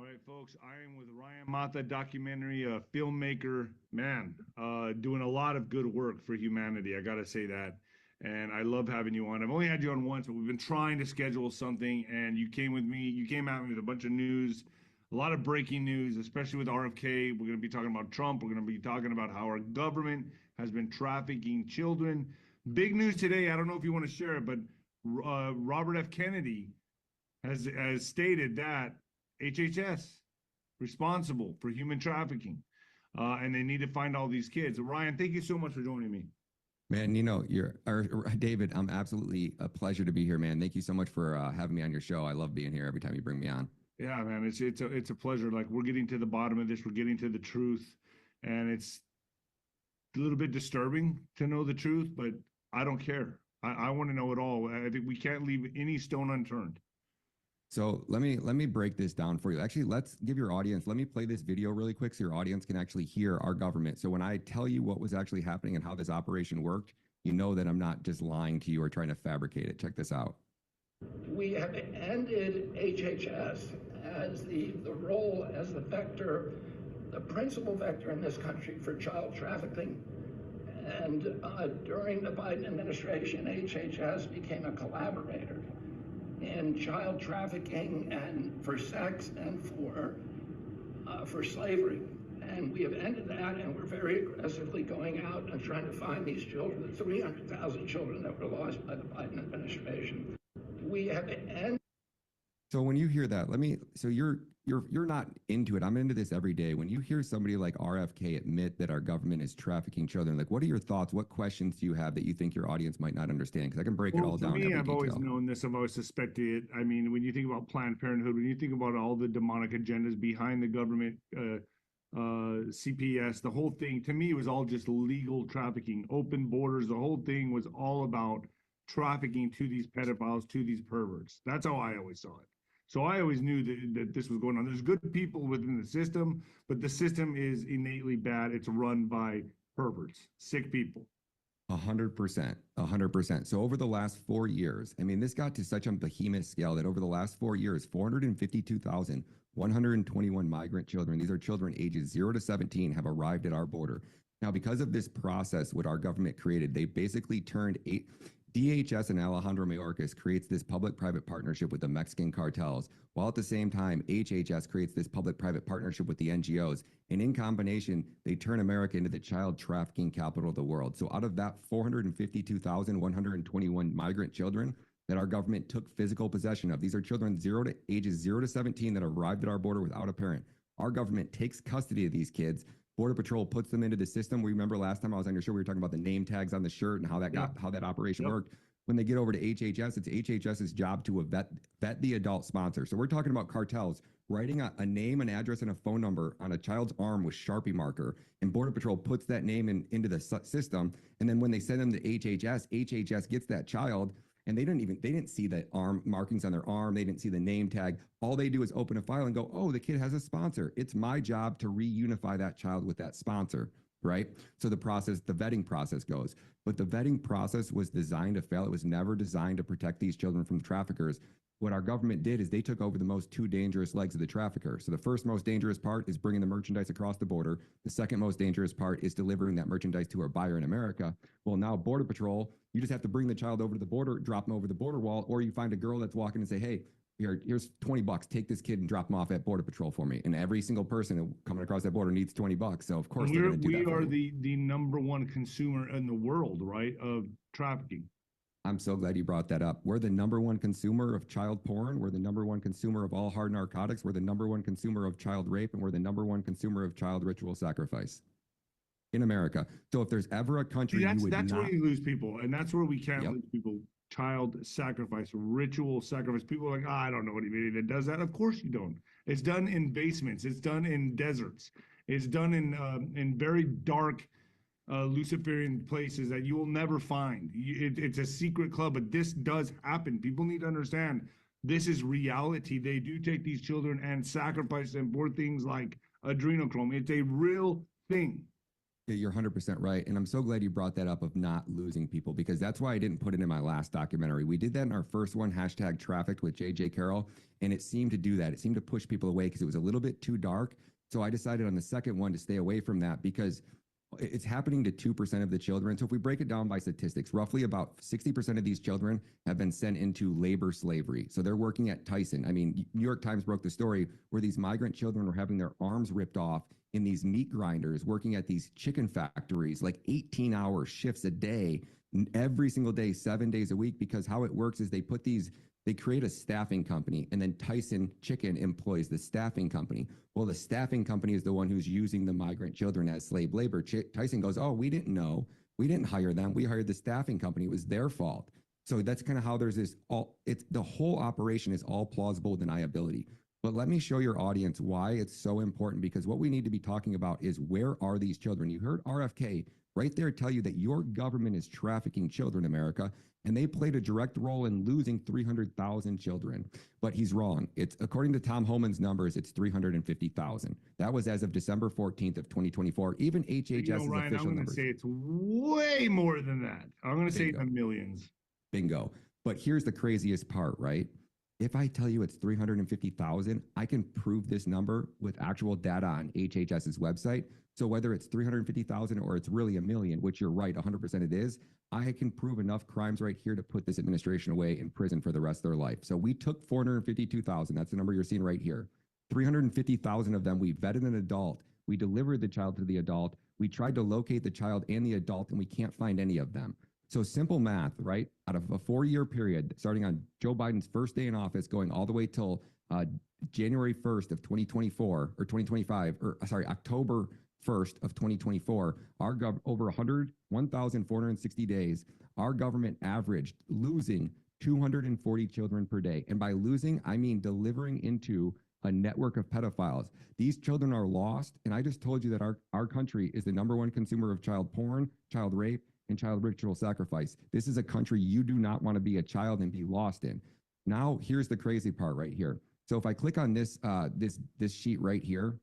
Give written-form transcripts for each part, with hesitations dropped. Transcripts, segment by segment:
right, folks, I am with Ryan Matta, documentary filmmaker, man, doing a lot of good work for humanity. I got to say that. And I love having you on. I've only had you on once, but we've been trying to schedule something. And you came with me, you came at me with a bunch of news, a lot of breaking news, especially with RFK. We're going to be talking about Trump. We're going to be talking about how our government has been trafficking children. Big news today. I don't know if you want to share it, but Robert F. Kennedy has stated that HHS responsible for human trafficking, and they need to find all these kids. Ryan, thank you so much for joining me. Man, David, I'm absolutely a pleasure to be here, man. Thank you so much for having me on your show. I love being here every time you bring me on. Yeah, man, it's a pleasure. Like, we're getting to the bottom of this. We're getting to the truth, and it's a little bit disturbing to know the truth, but I don't care. I want to know it all. I think we can't leave any stone unturned. So let me break this down for you. Actually, let me play this video really quick so your audience can actually hear our government. So when I tell you what was actually happening and how this operation worked, you know that I'm not just lying to you or trying to fabricate it. Check this out. We have ended HHS as the role as the vector, the principal vector in this country for child trafficking. And during the Biden administration, HHS became a collaborator in child trafficking and for sex and for slavery. And we have ended that, and we're very aggressively going out and trying to find these children, the 300,000 children that were lost by the Biden administration. We have ended. So when you hear that, you're not into it. I'm into this every day. When you hear somebody like RFK admit that our government is trafficking children, like, what are your thoughts? What questions do you have that you think your audience might not understand? Because I can break it all down. For me, I've always known this. I've always suspected it. I mean, when you think about Planned Parenthood, when you think about all the demonic agendas behind the government, CPS, the whole thing, to me, was all just legal trafficking, open borders. The whole thing was all about trafficking to these pedophiles, to these perverts. That's how I always saw it. So I always knew that this was going on. There's good people within the system, but the system is innately bad. It's run by perverts, sick people. 100%, 100%. So over the last 4 years, I mean, this got to such a behemoth scale that over the last 4 years, 452,121 migrant children, these are children ages 0 to 17, have arrived at our border. Now, because of this process, what our government created, they basically turned DHS and Alejandro Mayorkas creates this public-private partnership with the Mexican cartels, while at the same time, HHS creates this public-private partnership with the NGOs. And in combination, they turn America into the child trafficking capital of the world. So out of that 452,121 migrant children that our government took physical possession of, these are children ages 0 to 17 that arrived at our border without a parent. Our government takes custody of these kids. Border Patrol puts them into the system. We remember last time I was on your show, we were talking about the name tags on the shirt and how that operation worked. When they get over to HHS, it's HHS's job to vet the adult sponsor. So we're talking about cartels writing a name, an address, and a phone number on a child's arm with Sharpie marker, and Border Patrol puts that name into the system. And then when they send them to HHS gets that child. And they didn't see the arm markings on their arm. They didn't see the name tag. All they do is open a file and go, oh, the kid has a sponsor. It's my job to reunify that child with that sponsor, right? So the vetting process goes. But the vetting process was designed to fail. It was never designed to protect these children from traffickers. What our government did is they took over the two dangerous legs of the trafficker. So the first most dangerous part is bringing the merchandise across the border. The second most dangerous part is delivering that merchandise to our buyer in America. Well, now Border Patrol, you just have to bring the child over to the border, drop them over the border wall, or you find a girl that's walking and say, hey, here's $20. Take this kid and drop him off at Border Patrol for me. And every single person coming across that border needs $20. So of course they're going to do that. We are the number one consumer in the world, right, of trafficking. I'm so glad you brought that up. We're the number one consumer of child porn. We're the number one consumer of all hard narcotics. We're the number one consumer of child rape, and we're the number one consumer of child ritual sacrifice in America. So if there's ever a country that's where you lose people, and that's where we can't lose people. Child sacrifice, ritual sacrifice. People are like, I don't know anybody that does that. Of course you don't. It's done in basements. It's done in deserts. It's done in very dark Luciferian places that you will never find. It's a secret club, but this does happen. People need to understand this is reality. They do take these children and sacrifice them for things like adrenochrome. It's a real thing. Yeah, you're 100% right. And I'm so glad you brought that up of not losing people, because that's why I didn't put it in my last documentary. We did that in our first one, hashtag trafficked with JJ Carroll, and it seemed to do that. It seemed to push people away because it was a little bit too dark. So I decided on the second one to stay away from that because it's happening to 2% of the children. So if we break it down by statistics, roughly about 60% of these children have been sent into labor slavery. So they're working at Tyson. I mean, New York Times broke the story where these migrant children were having their arms ripped off in these meat grinders, working at these chicken factories, like 18-hour shifts a day, every single day, 7 days a week, because how it works is they create a staffing company, and then Tyson Chicken employs the staffing company. Well, the staffing company is the one who's using the migrant children as slave labor. Tyson goes, oh, we didn't know. We didn't hire them. We hired the staffing company. It was their fault. So that's kind of how there's this the whole operation is all plausible deniability. But let me show your audience why it's so important, because what we need to be talking about is, where are these children? You heard RFK right there tell you that your government is trafficking children, America, and they played a direct role in losing 300,000 children. But he's wrong. It's, according to Tom Homan's numbers, it's 350,000. That was as of December 14th of 2024. Even HHS's Ryan, official I'm going to numbers. say it's way more than that. I'm going to say Bingo. in the millions. Bingo. But here's the craziest part, right? If I tell you it's 350,000, I can prove this number with actual data on HHS's website. So whether it's 350,000 or it's really a million, which you're right, 100% it is, I can prove enough crimes right here to put this administration away in prison for the rest of their life. So we took 452,000. That's the number you're seeing right here. 350,000 of them, we vetted an adult. We delivered the child to the adult. We tried to locate the child and the adult, and we can't find any of them. So simple math, right? Out of a 4-year period, starting on Joe Biden's first day in office, going all the way till January 1st of 2024 or 2025, or sorry, October 1st of 2024, over 1,460 days, our government averaged losing 240 children per day. And by losing, I mean delivering into a network of pedophiles. These children are lost. And I just told you that our country is the #1 consumer of child porn, child rape, and child ritual sacrifice. This is a country you do not want to be a child and be lost in. Now, here's the crazy part right here. So if I click on this sheet right here,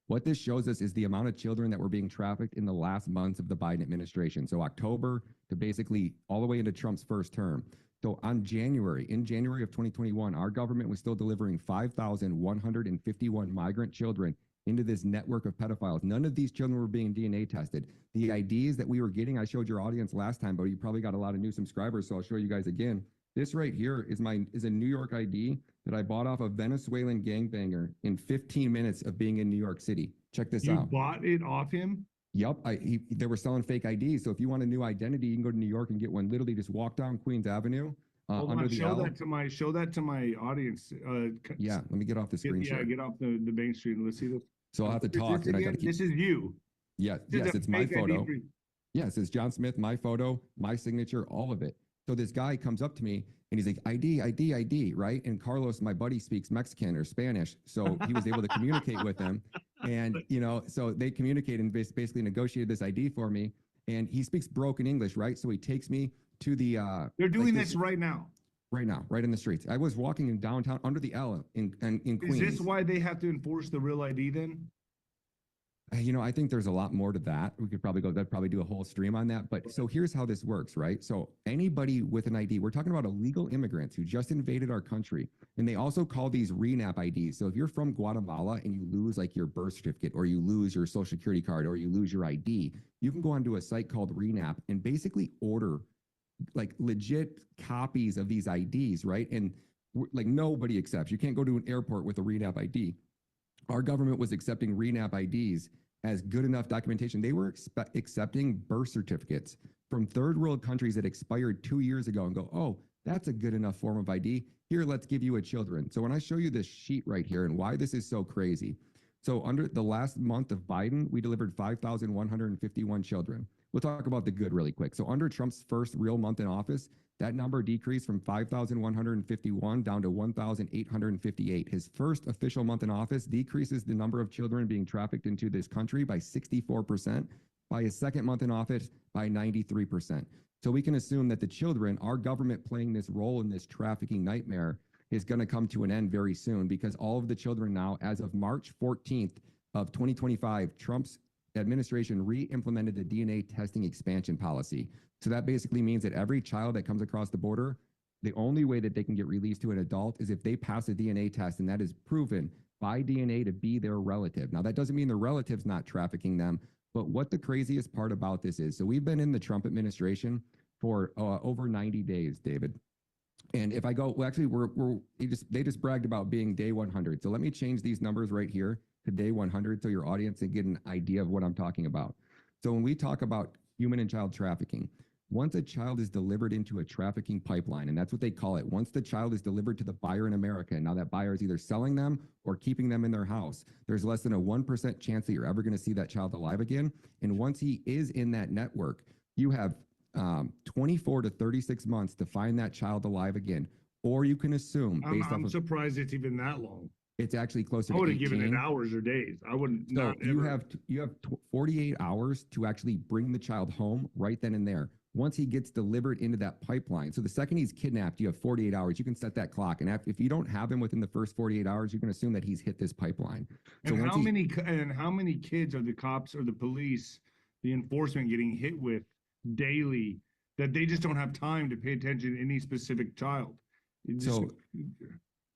what this shows us is the amount of children that were being trafficked in the last months of the Biden administration. So October to basically all the way into Trump's first term. So in January of 2021, our government was still delivering 5,151 migrant children into this network of pedophiles. None of these children were being DNA tested. The IDs that we were getting, I showed your audience last time, but you probably got a lot of new subscribers, so I'll show you guys again. This right here is a New York ID that I bought off a Venezuelan gangbanger in 15 minutes of being in New York City. Check this out. You bought it off him? Yep, they were selling fake IDs. So if you want a new identity, you can go to New York and get one. Literally just walk down Queens Avenue. Under the show L. show that to my audience. Yeah, let me get off the screen share. Get off the main screen. Let's see this. So I'll have to talk, and I got to keep. This is you. Yeah, yes, it's my photo. Yes, it's John Smith, my photo, my signature, all of it. So this guy comes up to me and he's like, ID, right? And Carlos, my buddy, speaks Mexican or Spanish. So he was able to communicate with him. And, so they communicated and basically negotiated this ID for me. And he speaks broken English, right? So he takes me to the... They're doing this right now. Right now, right in the streets. I was walking in downtown under the L in Queens. Is this why they have to enforce the real ID then? I think there's a lot more to that. We could probably do a whole stream on that. But so here's how this works, right? So anybody with an ID, we're talking about illegal immigrants who just invaded our country. And they also call these RENAP IDs. So if you're from Guatemala and you lose like your birth certificate, or you lose your social security card, or you lose your ID, you can go onto a site called RENAP and basically order like legit copies of these IDs, right? And like nobody accepts. You can't go to an airport with a RENAP ID. Our government was accepting RENAP IDs as good enough documentation. They were accepting birth certificates from third world countries that expired 2 years ago and go, oh, that's a good enough form of ID. Here, let's give you a children. So when I show you this sheet right here and why this is so crazy. So under the last month of Biden, we delivered 5,151 children. We'll talk about the good really quick. So under Trump's first real month in office, that number decreased from 5,151 down to 1,858. His first official month in office decreases the number of children being trafficked into this country by 64%. By his second month in office, by 93%. So we can assume that the children, our government playing this role in this trafficking nightmare, is going to come to an end very soon, because all of the children now, as of March 14th of 2025, Trump's administration re-implemented the DNA testing expansion policy. So that basically means that every child that comes across the border, the only way that they can get released to an adult is if they pass a DNA test, and that is proven by DNA to be their relative. Now, that doesn't mean the relative's not trafficking them, but what the craziest part about this is, so we've been in the Trump administration for over 90 days, David. And if I go, well, actually, they just bragged about being day 100. So let me change these numbers right here to day 100 so your audience can get an idea of what I'm talking about. So when we talk about human and child trafficking, once a child is delivered into a trafficking pipeline, and that's what they call it, once the child is delivered to the buyer in America, and now that buyer is either selling them or keeping them in their house, there's less than a 1% chance that you're ever going to see that child alive again. And once he is in that network, you have 24 to 36 months to find that child alive again. Or you can assume, I'm surprised it's even that long. It's actually closer I to 18. would have given it hours or days. I wouldn't. So you have 48 hours to actually bring the child home right then and there. Once he gets delivered into that pipeline. So the second he's kidnapped, you have 48 hours. You can set that clock. And if you don't have him within the first 48 hours, you can assume that he's hit this pipeline. So and how many kids are the cops or the police, the enforcement getting hit with daily that they just don't have time to pay attention to any specific child? So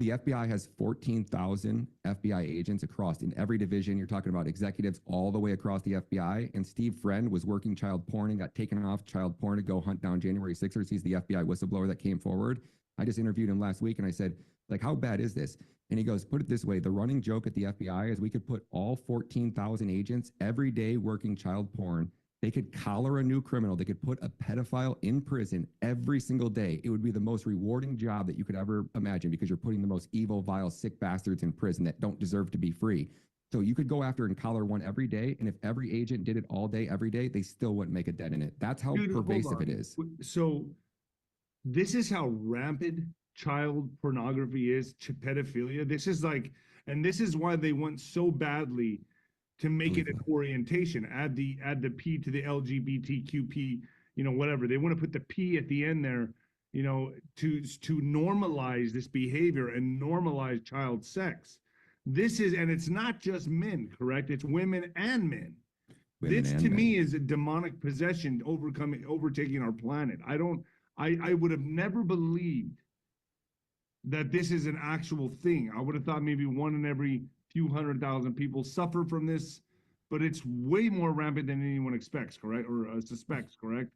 the FBI has 14,000 FBI agents across in every division. You're talking about executives all the way across the FBI. And Steve Friend was working child porn and got taken off child porn to go hunt down January 6ers. He's the FBI whistleblower that came forward. I just interviewed him last week and I said, like, how bad is this? And he goes, put it this way. The running joke at the FBI is we could put all 14,000 agents every day working child porn. They could collar a new criminal. They could put a pedophile in prison every single day. It would be the most rewarding job that you could ever imagine because you're putting the most evil, vile, sick bastards in prison that don't deserve to be free. So you could go after and collar one every day. And if every agent did it all day, every day, they still wouldn't make a dent in it. That's how pervasive it is. So this is how rampant child pornography is, pedophilia. This is like, and this is why they want so badly to make it an orientation, add the P to the LGBTQP, whatever. They want to put the P at the end there, to normalize this behavior and normalize child sex. And it's not just men, correct? It's women and men. This to me is a demonic possession overtaking our planet. I would have never believed that this is an actual thing. I would have thought maybe one in every few 100,000 people suffer from this, but it's way more rampant than anyone expects, correct? Or suspects, correct?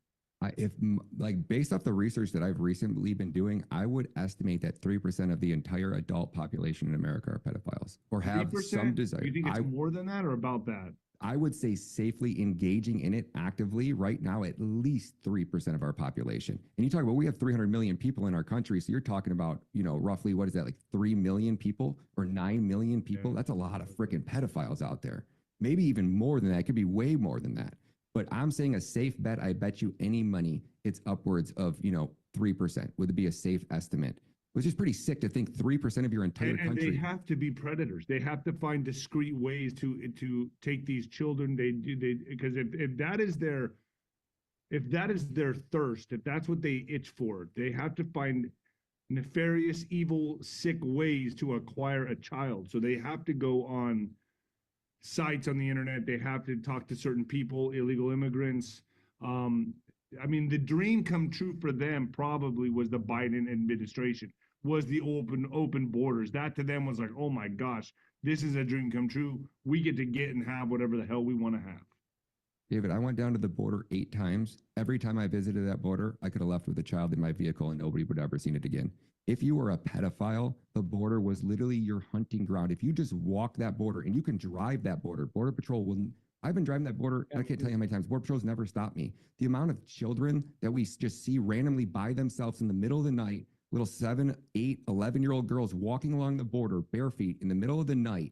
Based off the research that I've recently been doing, I would estimate that 3% of the entire adult population in America are pedophiles or have 3%? Some desire. Do you think it's more than that or about that? I would say safely engaging in it actively right now, at least 3% of our population. And you talk about, we have 300 million people in our country. So you're talking about, roughly, what is that, like 3 million people or 9 million people? Yeah. That's a lot of freaking pedophiles out there. Maybe even more than that. It could be way more than that. But I'm saying a safe bet, I bet you any money, it's upwards of, 3% would be a safe estimate. Which is pretty sick to think 3% of your entire country. And they have to be predators. They have to find discreet ways to take these children. Because if that is their thirst, if that's what they itch for, they have to find nefarious, evil, sick ways to acquire a child. So they have to go on sites on the internet. They have to talk to certain people, illegal immigrants. The dream come true for them probably was the Biden administration, was the open borders. That to them was like, oh my gosh, this is a dream come true. We get to get and have whatever the hell we want to have. David, I went down to the border 8 times. Every time I visited that border, I could have left with a child in my vehicle and nobody would have ever seen it again. If you were a pedophile, the border was literally your hunting ground. If you just walk that border, and you can drive that border, Border Patrol wouldn't. I've been driving that border, and I can't tell you how many times. Border Patrol's never stopped me. The amount of children that we just see randomly by themselves in the middle of the night, little 7, 8, 11-year-old girls walking along the border bare feet in the middle of the night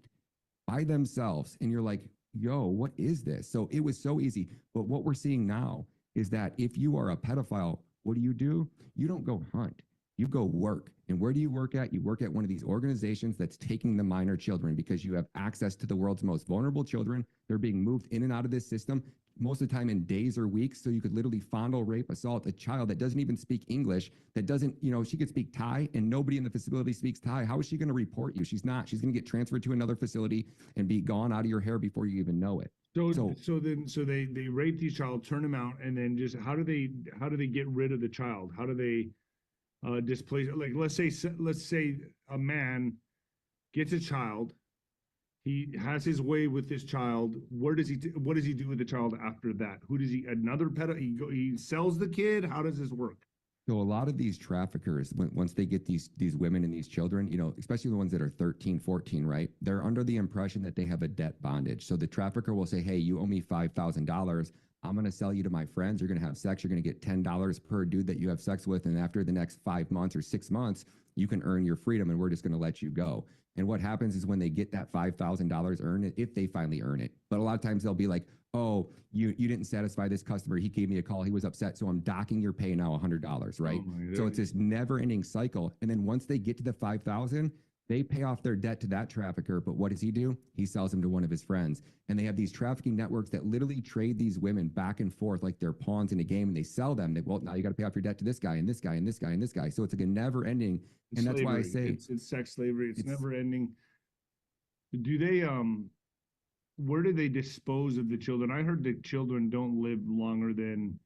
by themselves. And you're like, yo, what is this? So it was so easy. But what we're seeing now is that if you are a pedophile, what do? You don't go hunt. You go work. And where do you work at? You work at one of these organizations that's taking the minor children because you have access to the world's most vulnerable children. They're being moved in and out of this system, most of the time in days or weeks. So you could literally fondle, rape, assault a child that doesn't even speak English, that doesn't, she could speak Thai and nobody in the facility speaks Thai. How is she going to report you? She's not. She's going to get transferred to another facility and be gone out of your hair before you even know it. So they rape these child, turn them out, and then just how do they get rid of the child? How do they displace? Like let's say a man gets a child, he has his way with this child. What does he do with the child after that? Who does he another pedo? He sells the kid. How does this work? So a lot of these traffickers, once they get these women and these children, especially the ones that are 13, 14, right? They're under the impression that they have a debt bondage. So the trafficker will say, hey, you owe me $5,000. I'm going to sell you to my friends. You're going to have sex. You're going to get $10 per dude that you have sex with. And after the next 5 months or 6 months, you can earn your freedom and we're just going to let you go. And what happens is when they get that $5,000 earned, if they finally earn it, but a lot of times they'll be like, oh, you didn't satisfy this customer. He gave me a call. He was upset. So I'm docking your pay now $100, right? Oh So it's this never ending cycle. And then once they get to the 5,000, they pay off their debt to that trafficker. But what does he do? He sells them to one of his friends. And they have these trafficking networks that literally trade these women back and forth like they're pawns in a game. And they sell them. Well, now you got to pay off your debt to this guy and this guy and this guy and this guy. So it's like a never ending. And slavery. That's why I say it's sex slavery. It's never ending. Do they where do they dispose of the children? I heard that children don't live longer than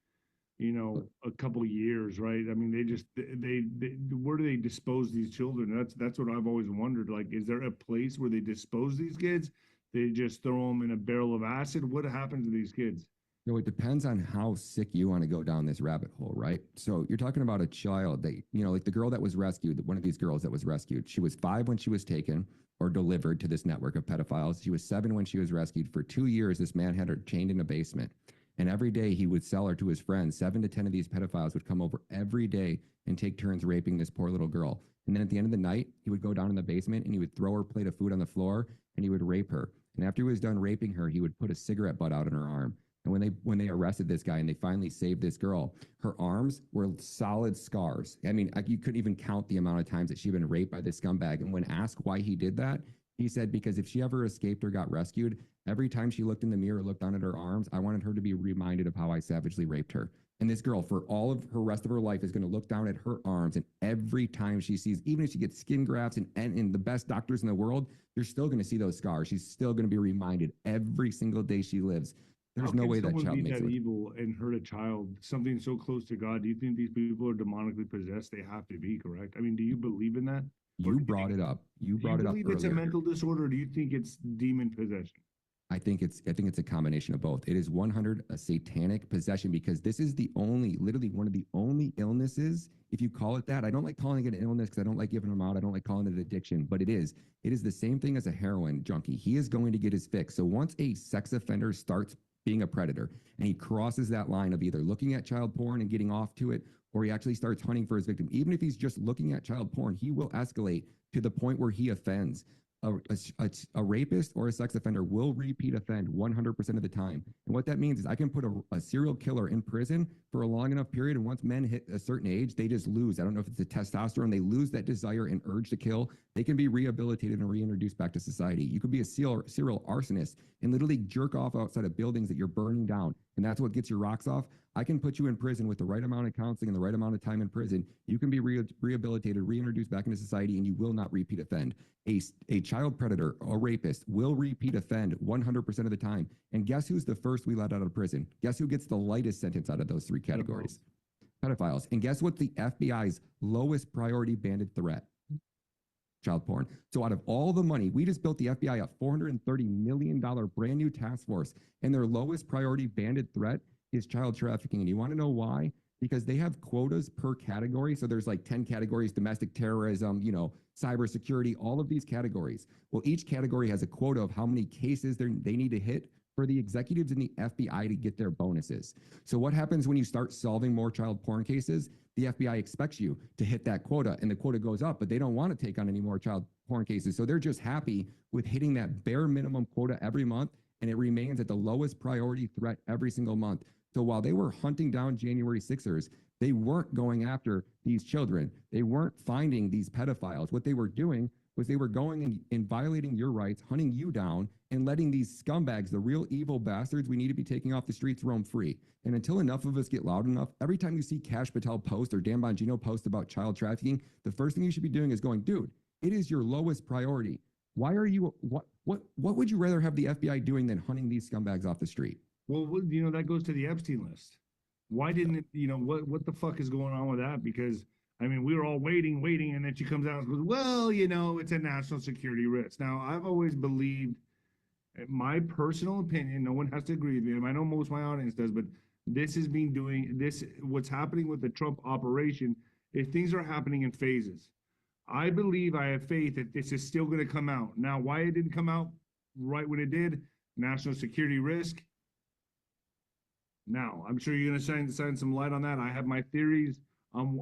a couple of years, right? I mean, they where do they dispose these children? That's what I've always wondered. Like, is there a place where they dispose these kids? They just throw them in a barrel of acid? What happens to these kids? So it depends on how sick you want to go down this rabbit hole, right? So you're talking about a child that, like the girl that was rescued, one of these girls that was rescued, she was 5 when she was taken or delivered to this network of pedophiles. She was 7 when she was rescued. For 2 years, this man had her chained in a basement. And every day he would sell her to his friends. 7 to 10 of these pedophiles would come over every day and take turns raping this poor little girl. And then at the end of the night, he would go down in the basement and he would throw her plate of food on the floor and he would rape her. And after he was done raping her, he would put a cigarette butt out in her arm. And when they arrested this guy and they finally saved this girl, her arms were solid scars. I mean, you couldn't even count the amount of times that she'd been raped by this scumbag. And when asked why he did that, he said, because if she ever escaped or got rescued, every time she looked in the mirror, looked down at her arms, I wanted her to be reminded of how I savagely raped her. And this girl, for all of her rest of her life, is going to look down at her arms. And every time she sees, even if she gets skin grafts and the best doctors in the world, you're still going to see those scars. She's still going to be reminded every single day she lives. There's no way that child be makes that it. evil and hurt a child, something so close to God. Do you think these people are demonically possessed? They have to be, correct? I mean, do you believe in that? You brought it up. You brought it up earlier. Do you believe it's a mental disorder, or do you think it's demon possession? I think it's a combination of both. It is 100 a satanic possession because this is literally one of the only illnesses, if you call it that. I don't like calling it an illness because I don't like giving them out. I don't like calling it addiction, but it is. It is the same thing as a heroin junkie. He is going to get his fix. So once a sex offender starts being a predator and he crosses that line of either looking at child porn and getting off to it, or he actually starts hunting for his victim, even if he's just looking at child porn, he will escalate to the point where he offends. A rapist or a sex offender will repeat offend 100% of the time. And what that means is I can put a serial killer in prison for a long enough period. And once men hit a certain age, they just lose. I don't know if it's the testosterone. They lose that desire and urge to kill. They can be rehabilitated and reintroduced back to society. You could be a serial arsonist and literally jerk off outside of buildings that you're burning down. And that's what gets your rocks off. I can put you in prison with the right amount of counseling and the right amount of time in prison. You can be rehabilitated, reintroduced back into society, and you will not repeat offend. A child predator, a rapist, will repeat offend 100% of the time. And guess who's the first we let out of prison? Guess who gets the lightest sentence out of those 3 categories? Pedophiles. And guess what the FBI's lowest priority banded threat? Child porn. So out of all the money, we just built the FBI a $430 million brand new task force, and their lowest priority banded threat is child trafficking. And you want to know why? Because they have quotas per category. So there's like 10 categories: domestic terrorism, cybersecurity, all of these categories. Well, each category has a quota of how many cases they need to hit for the executives in the FBI to get their bonuses. So what happens when you start solving more child porn cases? The FBI expects you to hit that quota, and the quota goes up, but they don't want to take on any more child porn cases. So they're just happy with hitting that bare minimum quota every month, and it remains at the lowest priority threat every single month. So while they were hunting down January 6ers, they weren't going after these children. They weren't finding these pedophiles. What they were doing was they were going and violating your rights, hunting you down, and letting these scumbags, the real evil bastards we need to be taking off the streets, roam free. And until enough of us get loud enough, every time you see Cash Patel post or Dan Bongino post about child trafficking, the first thing you should be doing is going, dude, it is your lowest priority. Why are you What would you rather have the FBI doing than hunting these scumbags off the street? Well, that goes to the Epstein list. Why didn't it, what the fuck is going on with that? Because, I mean, we were all waiting, and then she comes out and goes, well, it's a national security risk. Now, I've always believed, in my personal opinion, no one has to agree with me, and I know most of my audience does, but what's happening with the Trump operation, if things are happening in phases. I believe, I have faith that this is still going to come out. Now, why it didn't come out right when it did, national security risk. Now, I'm sure you're going to shine some light on that. I have my theories. I'm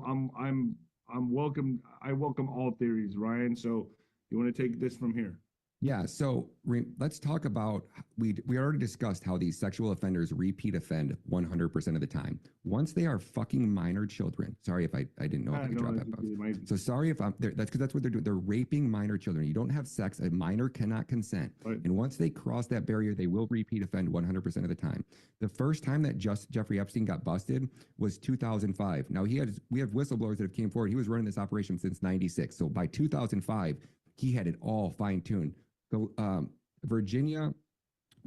welcome. I welcome all theories, Ryan. So you want to take this from here? Yeah, so let's talk about, we already discussed how these sexual offenders repeat offend 100% of the time. Once they are fucking minor children, sorry if I didn't know if I could drop that. So sorry if that's because that's what they're doing. They're raping minor children. You don't have sex. A minor cannot consent. Right. And once they cross that barrier, they will repeat offend 100% of the time. The first time that Jeffrey Epstein got busted was 2005. Now we have whistleblowers that have came forward. He was running this operation since 96. So by 2005, he had it all fine-tuned. So Virginia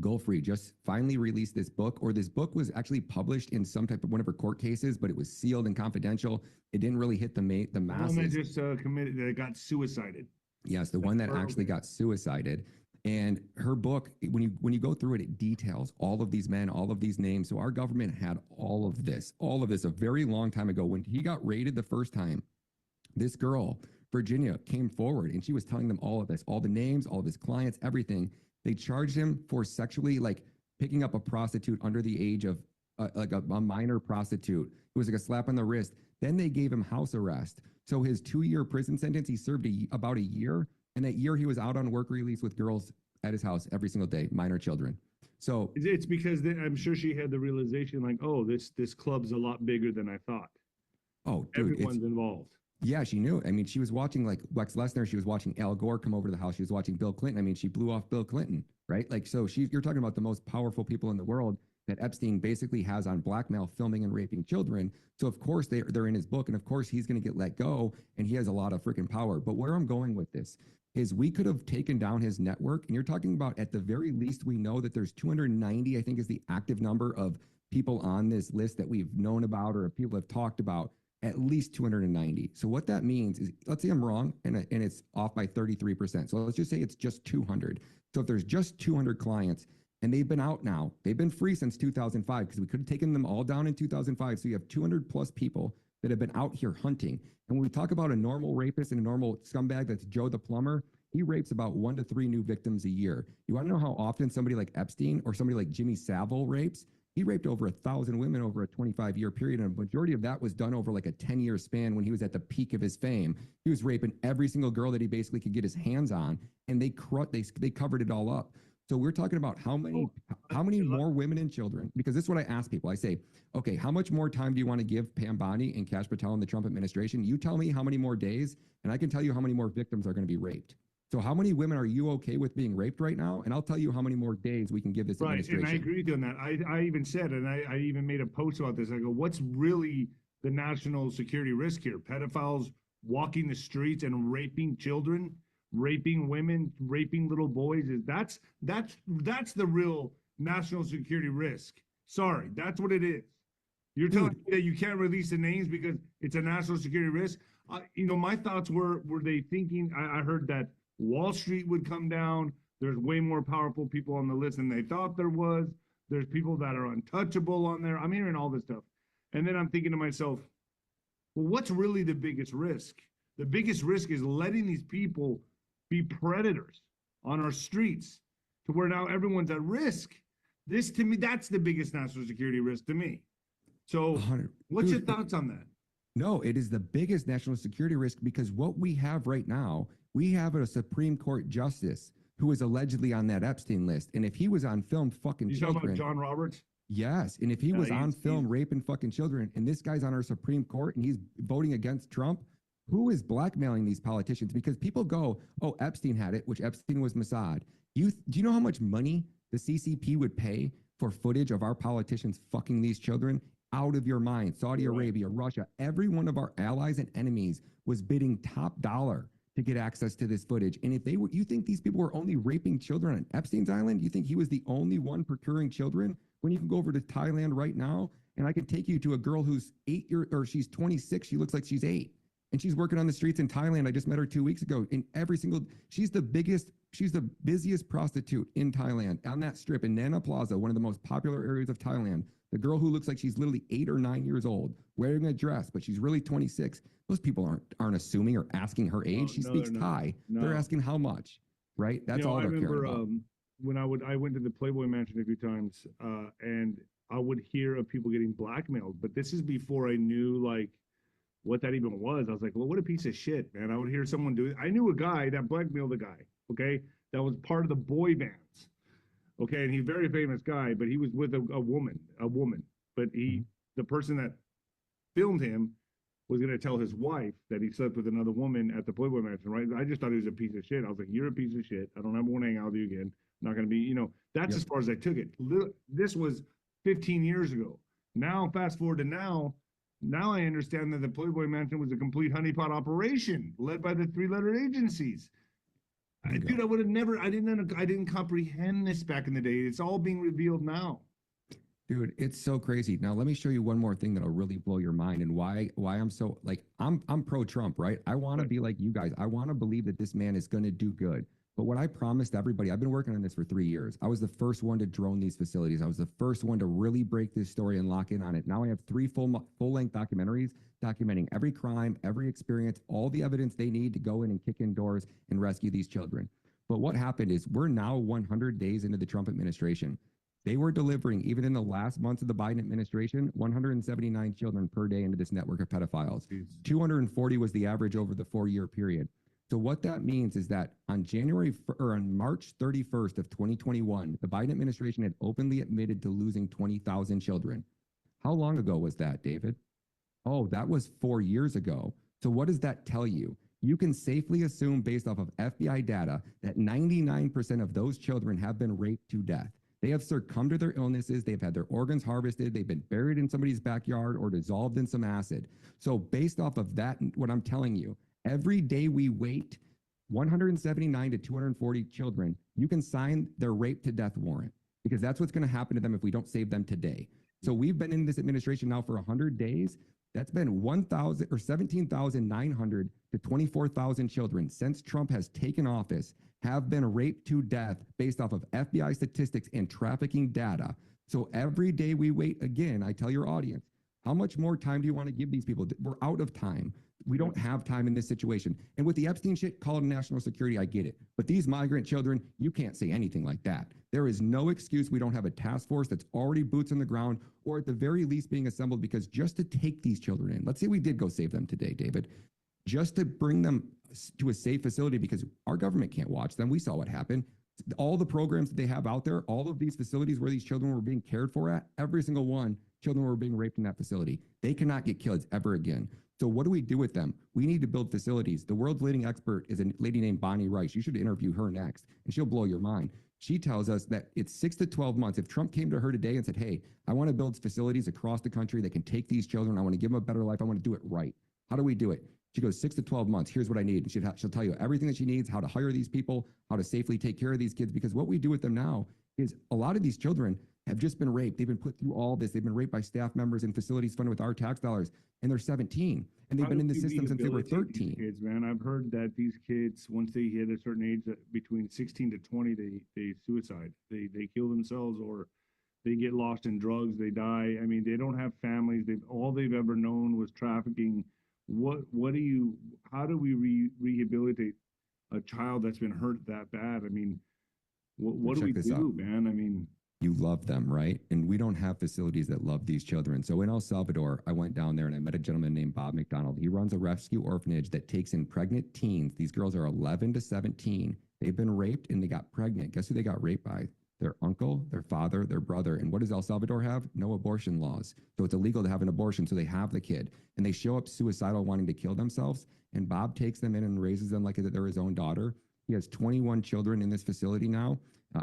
Goldfried just finally released this book, or this book was actually published in some type of one of her court cases, but it was sealed and confidential. It didn't really hit the masses. The one that just committed, that got suicided. Yes, the one that actually got suicided. And her book, when you go through it, it details all of these men, all of these names. So our government had all of this a very long time ago. When he got raided the first time, this girl, Virginia, came forward and she was telling them all of this, all the names, all of his clients, everything. They charged him for sexually picking up a prostitute under the age of a minor prostitute. It was like a slap on the wrist. Then they gave him house arrest. So his 2-year prison sentence, he served about a year. And that year he was out on work release with girls at his house every single day, minor children. So it's because I'm sure she had the realization oh, this club's a lot bigger than I thought. Oh, dude, everyone's involved. Yeah, she knew. I mean, she was watching Lex Lesnar. She was watching Al Gore come over to the house. She was watching Bill Clinton. I mean, she blew off Bill Clinton, right? So you're talking about the most powerful people in the world that Epstein basically has on blackmail, filming and raping children. So of course they're in his book, and of course he's going to get let go, and he has a lot of freaking power. But where I'm going with this is we could have taken down his network, and you're talking about, at the very least, we know that there's 290, I think is the active number of people on this list that we've known about or people have talked about. At least 290. So what that means is, let's say I'm wrong and it's off by 33%. So let's just say it's just 200. So if there's just 200 clients and they've been out now, they've been free since 2005 because we could have taken them all down in 2005. So you have 200 plus people that have been out here hunting. And when we talk about a normal rapist and a normal scumbag, that's Joe the plumber, he rapes about 1 to 3 new victims a year. You want to know how often somebody like Epstein or somebody like Jimmy Savile rapes? He raped over 1,000 women over a 25-year period, and a majority of that was done over a 10-year span when he was at the peak of his fame. He was raping every single girl that he basically could get his hands on, and they covered it all up. So we're talking about how many more women and children, because this is what I ask people. I say, okay, how much more time do you want to give Pam Bondi and Kash Patel and the Trump administration? You tell me how many more days, and I can tell you how many more victims are going to be raped. So how many women are you okay with being raped right now? And I'll tell you how many more days we can give this administration. And I agree with you on that. I even said, and I even made a post about this. I go, what's really the national security risk here? Pedophiles walking the streets and raping children, raping women, raping little boys. That's the real national security risk. Sorry, that's what it is. You're telling me that you can't release the names because it's a national security risk. My thoughts were they thinking? I heard that Wall Street would come down. There's way more powerful people on the list than they thought there was. There's people that are untouchable on there. I'm hearing all this stuff. And then I'm thinking to myself, well, what's really the biggest risk? The biggest risk is letting these people be predators on our streets to where now everyone's at risk. This, to me, that's the biggest national security risk to me. So what's your thoughts on that? No, it is the biggest national security risk because what we have right now, we have a Supreme Court justice who is allegedly on that Epstein list. And if he was on film fucking children. You talking about John Roberts? Yes. And if he was on film raping fucking children, and this guy's on our Supreme Court and he's voting against Trump, who is blackmailing these politicians? Because people go, oh, Epstein had it, which Epstein was Mossad. Do you know how much money the CCP would pay for footage of our politicians fucking these children? Out of your mind. Saudi Arabia, Russia, every one of our allies and enemies was bidding top dollar to get access to this footage. And if they were, you think these people were only raping children on Epstein's Island? You think he was the only one procuring children? When you can go over to Thailand right now, and I can take you to a girl who's she's 26. She looks like she's 8. And she's working on the streets in Thailand. I just met her 2 weeks ago. In she's the busiest prostitute in Thailand on that strip in Nana Plaza, one of the most popular areas of Thailand. The girl who looks like she's literally 8 or 9 years old, wearing a dress, but she's really 26. Those people aren't assuming or asking her age. She speaks Thai. No. They're asking how much, right? That's all they're caring about. When I went to the Playboy Mansion a few times, and I would hear of people getting blackmailed, but this is before I knew like what that even was. I was like, well, what a piece of shit, man. I would hear someone do it. I knew a guy that blackmailed a guy, okay, that was part of the boy bands, okay, and he's a very famous guy, but he was with a woman, but the person that filmed him was going to tell his wife that he slept with another woman at the Playboy Mansion, right? I just thought he was a piece of shit. I was like, you're a piece of shit. I don't ever want to hang out with you again. I'm not going to be, that's as far as I took it. This was 15 years ago. Now, fast forward to now I understand that the Playboy Mansion was a complete honeypot operation led by the 3-letter agencies. Dude, I would have never, I didn't comprehend this back in the day. It's all being revealed now. Dude, it's so crazy. Now, let me show you one more thing that'll really blow your mind and why I'm so, like, I'm pro-Trump, right? I want to be like you guys. I want to believe that this man is going to do good. But what I promised everybody, I've been working on this for 3 years. I was the first one to drone these facilities. I was the first one to really break this story and lock in on it. Now I have 3 full-length documentaries documenting every crime, every experience, all the evidence they need to go in and kick in doors and rescue these children. But what happened is we're now 100 days into the Trump administration. They were delivering, even in the last months of the Biden administration, 179 children per day into this network of pedophiles. Jeez. 240 was the average over the 4-year period. So what that means is that on March 31st of 2021, the Biden administration had openly admitted to losing 20,000 children. How long ago was that, David? Oh, that was 4 years ago. So what does that tell you? You can safely assume, based off of FBI data, that 99% of those children have been raped to death. They have succumbed to their illnesses. They've had their organs harvested. They've been buried in somebody's backyard or dissolved in some acid. So based off of that, what I'm telling you, every day we wait, 179 to 240 children, you can sign their rape to death warrant, because that's what's going to happen to them if we don't save them today. So we've been in this administration now for 100 days. That's been 17,900 to 24,000 children since Trump has taken office have been raped to death based off of FBI statistics and trafficking data. So every day we wait, again, I tell your audience, how much more time do you want to give these people? We're out of time. We don't have time in this situation. And with the Epstein shit, call it national security, I get it. But these migrant children, you can't say anything like that. There is no excuse we don't have a task force that's already boots on the ground, or at the very least being assembled, because just to take these children in, let's say we did go save them today, David, just to bring them to a safe facility, because our government can't watch them. We saw what happened. All the programs that they have out there, all of these facilities where these children were being cared for at, every single one, children were being raped in that facility. They cannot get kids ever again. So what do we do with them? We need to build facilities. The world's leading expert is a lady named Bonnie Rice. You should interview her next, and she'll blow your mind. She tells us that it's 6 to 12 months. If Trump came to her today and said, hey, I want to build facilities across the country that can take these children, I want to give them a better life, I want to do it right. How do we do it? She goes, 6 to 12 months. Here's what I need. And she'll tell you everything that she needs, how to hire these people, how to safely take care of these kids. Because what we do with them now is a lot of these children have just been raped. They've been put through all this. They've been raped by staff members in facilities funded with our tax dollars, and they're 17. And they've been in the system since they were 13. Kids, man, I've heard that these kids, once they hit a certain age, between 16 to 20, they suicide. They kill themselves, or they get lost in drugs. They die. I mean, they don't have families. All they've ever known was trafficking. How do we rehabilitate a child that's been hurt that bad? I mean, what do we do, man? I mean, you love them, right? And we don't have facilities that love these children. So in El Salvador, I went down there and I met a gentleman named Bob McDonald. He runs a rescue orphanage that takes in pregnant teens. These girls are 11 to 17. They've been raped and they got pregnant. Guess who they got raped by? Their uncle, their father, their brother. And what does El Salvador have? No abortion laws. So it's illegal to have an abortion. So they have the kid, and they show up suicidal, wanting to kill themselves. And Bob takes them in and raises them like they're his own daughter. He has 21 children in this facility now.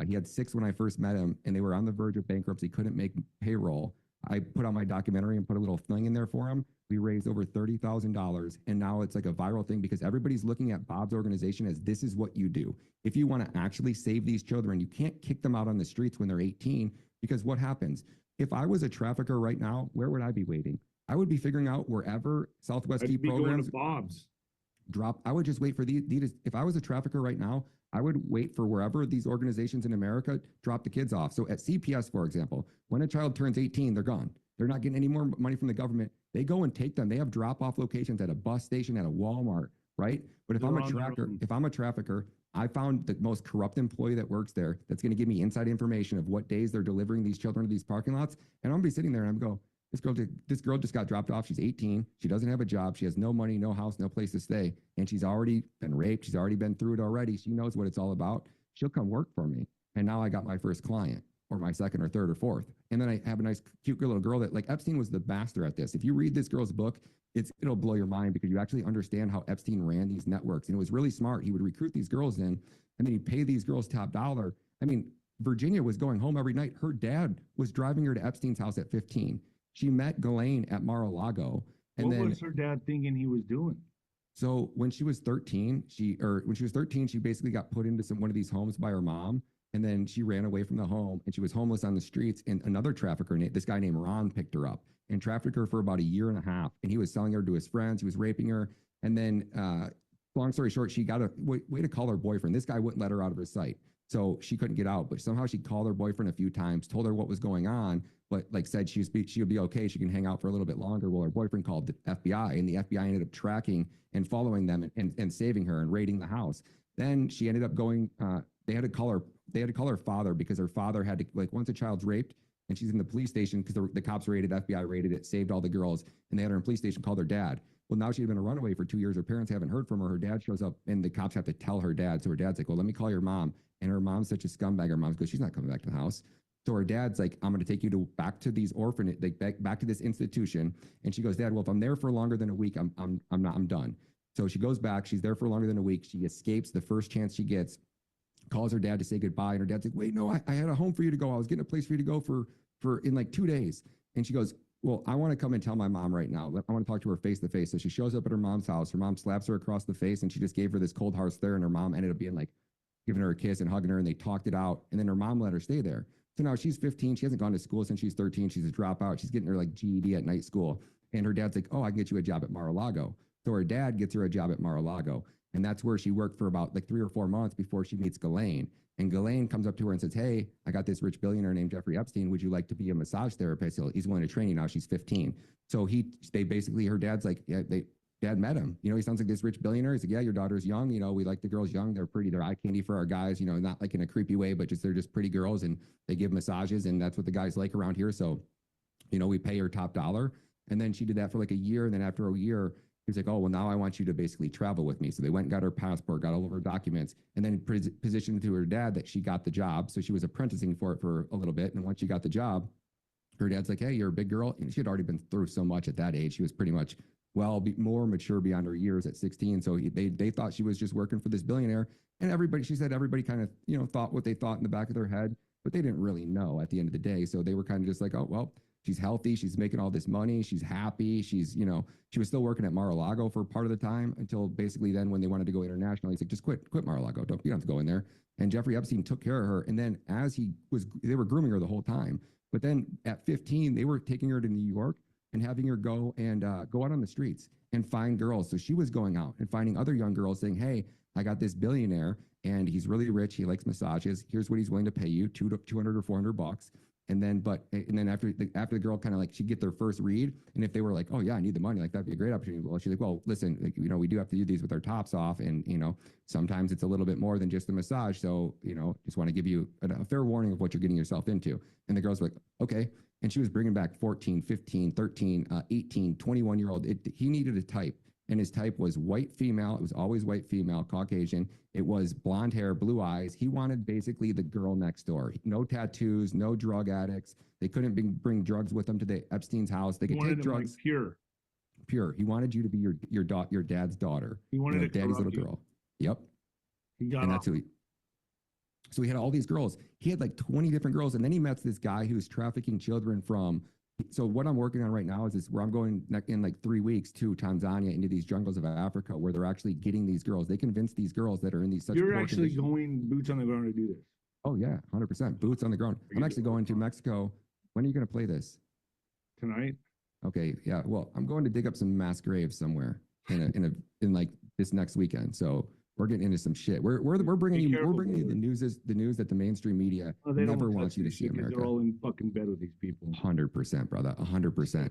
He had 6 when I first met him, and they were on the verge of bankruptcy, couldn't make payroll. I put out my documentary and put a little thing in there for him. We raised over $30,000. And now it's like a viral thing because everybody's looking at Bob's organization as this is what you do. If you want to actually save these children, you can't kick them out on the streets when they're 18, because what happens? If I was a trafficker right now, where would I be waiting? I would be figuring out wherever Southwest Key I'd be going programs to Bob's. drop. I would just wait for these. If I was a trafficker right now, I would wait for wherever these organizations in America drop the kids off. So at CPS, for example, when a child turns 18, they're gone. They're not getting any more money from the government. They go and take them. They have drop-off locations at a bus station, at a Walmart, right? But if I'm a trafficker, I found the most corrupt employee that works there that's going to give me inside information of what days they're delivering these children to these parking lots. And I'm going to be sitting there and I'm go, this girl just got dropped off. She's 18. She doesn't have a job. She has no money, no house, no place to stay. And she's already been raped. She's already been through it already. She knows what it's all about. She'll come work for me. And now I got my first client, or my second or third or fourth. And then I have a nice, cute little girl that, like, Epstein was the master at this. If you read this girl's book, it'll blow your mind because you actually understand how Epstein ran these networks. And it was really smart. He would recruit these girls in, and then he'd pay these girls top dollar. I mean, Virginia was going home every night. Her dad was driving her to Epstein's house at 15. She met Ghislaine at Mar-a-Lago. And what was her dad thinking he was doing? So when she was 13, she basically got put into one of these homes by her mom. And then she ran away from the home and she was homeless on the streets. And another trafficker, this guy named Ron, picked her up and trafficked her for about a year and a half. And he was selling her to his friends. He was raping her. And then, long story short, she got a way to call her boyfriend. This guy wouldn't let her out of his sight. So she couldn't get out, but somehow she called her boyfriend a few times, told her what was going on, but like said she would be okay. She can hang out for a little bit longer. Well, her boyfriend called the FBI, and the FBI ended up tracking and following them and saving her and raiding the house. Then she ended up going, they had to call her father because her father had to, like, once a child's raped and she's in the police station because the cops raided, FBI raided it, saved all the girls, and they had her in police station, called her dad. Well, now she'd been a runaway for 2 years. Her parents haven't heard from her. Her dad shows up and the cops have to tell her dad. So her dad's like, well, let me call your mom. And her mom's such a scumbag. Her mom goes, she's not coming back to the house. So her dad's like, I'm going to take you back to these orphanage, like back to this institution. And she goes, Dad, well, if I'm there for longer than a week, I'm done. So she goes back. She's there for longer than a week. She escapes the first chance she gets, calls her dad to say goodbye. And her dad's like, wait, no, I had a home for you to go. I was getting a place for you to go for in like 2 days. And she goes, well, I want to come and tell my mom right now. I want to talk to her face to face. So she shows up at her mom's house. Her mom slaps her across the face and she just gave her this cold hard stare. And her mom ended up being like, giving her a kiss and hugging her, and they talked it out. And then her mom let her stay there. So now she's 15. She hasn't gone to school since she's 13. She's a dropout. She's getting her like GED at night school. And her dad's like, oh, I can get you a job at Mar-a-Lago. So her dad gets her a job at Mar-a-Lago. And that's where she worked for about like 3 or 4 months before she meets Ghislaine. And Ghislaine comes up to her and says, hey, I got this rich billionaire named Jeffrey Epstein. Would you like to be a massage therapist? He's willing to train you now. She's 15. So they basically, her dad's like, yeah, Dad met him. You know, he sounds like this rich billionaire. He's like, yeah, your daughter's young. You know, we like the girls young. They're pretty. They're eye candy for our guys. You know, not like in a creepy way, but they're just pretty girls, and they give massages, and that's what the guys like around here. So, you know, we pay her top dollar. And then she did that for like a year. And then after a year, he was like, oh, well, now I want you to basically travel with me. So they went and got her passport, got all of her documents, and then positioned to her dad that she got the job. So she was apprenticing for it for a little bit. And once she got the job, her dad's like, hey, you're a big girl. And she had already been through so much at that age. She was pretty much more mature beyond her years at 16. So they thought she was just working for this billionaire. And she said everybody kind of, you know, thought what they thought in the back of their head, but they didn't really know at the end of the day. So they were kind of just like, oh, well, she's healthy. She's making all this money. She's happy. She's, you know, she was still working at Mar-a-Lago for part of the time until basically then when they wanted to go international, he's like, just quit Mar-a-Lago. You don't have to go in there. And Jeffrey Epstein took care of her. And then they were grooming her the whole time. But then at 15, they were taking her to New York and having her go out on the streets and find girls. So she was going out and finding other young girls saying, hey, I got this billionaire and he's really rich. He likes massages. Here's what he's willing to pay you, $200 or $400. And then after the girl kind of like, she'd get their first read. And if they were like, oh yeah, I need the money, like that'd be a great opportunity. Well, she's like, well, listen, like, you know, we do have to do these with our tops off. And, you know, sometimes it's a little bit more than just the massage. So, you know, just want to give you a fair warning of what you're getting yourself into. And the girls were like, okay. And she was bringing back 14, 15, 13, 18, 21-year-old. He needed a type. And his type was white female. It was always white female, Caucasian. It was blonde hair, blue eyes. He wanted basically the girl next door. No tattoos, no drug addicts. They couldn't bring drugs with them to the Epstein's house. They could take drugs. Like pure. He wanted you to be your dad's daughter. He wanted daddy's little girl. Yep. So he had all these girls. He had like 20 different girls. And then he met this guy who was trafficking children from So what I'm working on right now is this, where I'm going in like 3 weeks to Tanzania, into these jungles of Africa, where they're actually getting these girls. They convince these girls that are in these such You're poor actually conditions. going boots on the ground to do this. Oh yeah, 100%. Boots on the ground. I'm actually going to Mexico. When are you going to play this? Tonight. Okay, yeah. Well, I'm going to dig up some mass graves somewhere in like this next weekend. So we're getting into some shit. We're bringing you the news that the mainstream media they never don't wants you to this see, shit 'cause America. they're all in fucking bed with these people. 100%, brother. 100%.